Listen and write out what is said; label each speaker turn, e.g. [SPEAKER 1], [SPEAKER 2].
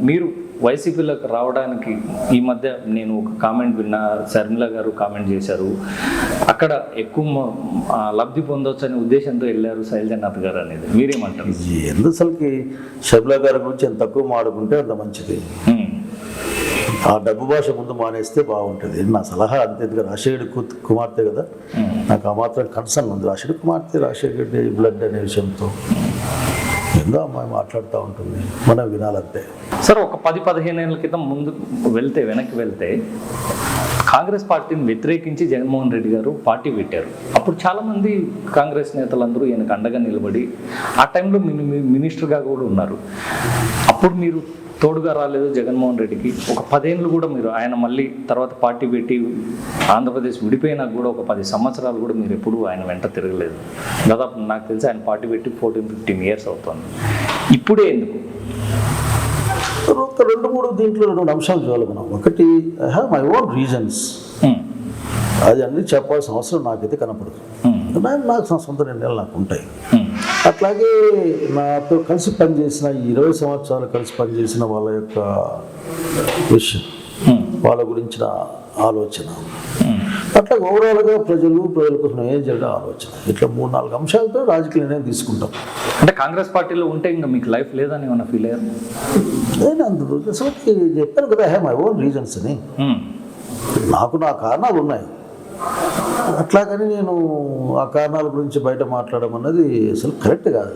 [SPEAKER 1] మీరు వైసీపీలోకి రావడానికి ఈ మధ్య నేను ఒక కామెంట్ విన్నా, శర్మిల గారు కామెంట్ చేశారు, అక్కడ ఎక్కువ లబ్ధి పొందవచ్చు అనే ఉద్దేశంతో వెళ్ళారు శైలజనాథ్ గారు అనేది, మీరేమంటారు?
[SPEAKER 2] ఎందుసలకి శర్మిల గారి గురించి ఎంత తక్కువ మాడుకుంటే అంత మంచిది. ఆ డబ్బు భాష ముందు మానేస్తే బాగుంటుంది నా సలహా. అంతే, ఎందుకంటే రాజశేఖర్ కుమార్తె కదా, నాకు ఆ మాత్రం కన్సర్న్ ఉంది. రాజశేఖర్ కుమార్తె, రాజశేఖర్ బ్లడ్ అనే విషయంతో ఏందో అమ్మాయి మాట్లాడుతూ ఉంటుంది, మనం వినాలంతే.
[SPEAKER 1] సార్, ఒక 10-15 ఏళ్ళ క్రితం ముందు వెనక్కి వెళ్తే కాంగ్రెస్ పార్టీని వ్యతిరేకించి జగన్మోహన్ రెడ్డి గారు పార్టీ పెట్టారు. అప్పుడు చాలామంది కాంగ్రెస్ నేతలందరూ ఈయనకు అండగా నిలబడి ఆ టైంలో మినిస్టర్గా కూడా ఉన్నారు. అప్పుడు మీరు తోడుగా రాలేదు జగన్మోహన్ రెడ్డికి. ఒక 10 ఏళ్ళు కూడా మీరు, ఆయన మళ్ళీ తర్వాత పార్టీ పెట్టి ఆంధ్రప్రదేశ్ విడిపోయినా కూడా ఒక 10 సంవత్సరాలు కూడా మీరు ఎప్పుడు ఆయన వెంట తిరగలేదు. దాదాపు నాకు తెలిసి ఆయన పార్టీ పెట్టి 14-15 ఇయర్స్ అవుతుంది. ఇప్పుడే ఎందుకు?
[SPEAKER 2] ఒక 2-3 దీంట్లో 2 అంశాలు చూడాలి మనం. ఒకటి, I have my own reasons. అది అన్నీ చెప్పాల్సిన అవసరం నాకైతే కనపడదు. నాకు సొంత నిర్ణయాలు నాకు ఉంటాయి. అట్లాగే నాతో కలిసి పనిచేసిన 20 సంవత్సరాలు కలిసి పనిచేసిన వాళ్ళ యొక్క విషయం, వాళ్ళ గురించిన ఆలోచన, అట్లా ఓవరాల్గా ప్రజల కోసం ఏం జరిగిన ఆలోచన, ఇట్లా 3-4 అంశాలతో రాజకీయ నిర్ణయం తీసుకుంటాం.
[SPEAKER 1] అంటే కాంగ్రెస్ పార్టీలో ఉంటే ఇంకా మీకు లైఫ్ లేదని ఏమన్నా ఫీల్ అయ్యారు?
[SPEAKER 2] నేను అందులో చెప్పాను కదా, I have my own reasons అని. నాకు నా కారణాలు ఉన్నాయి. అట్లాగని నేను ఆ కారణాల గురించి బయట మాట్లాడడం అన్నది అసలు కరెక్ట్ కాదు.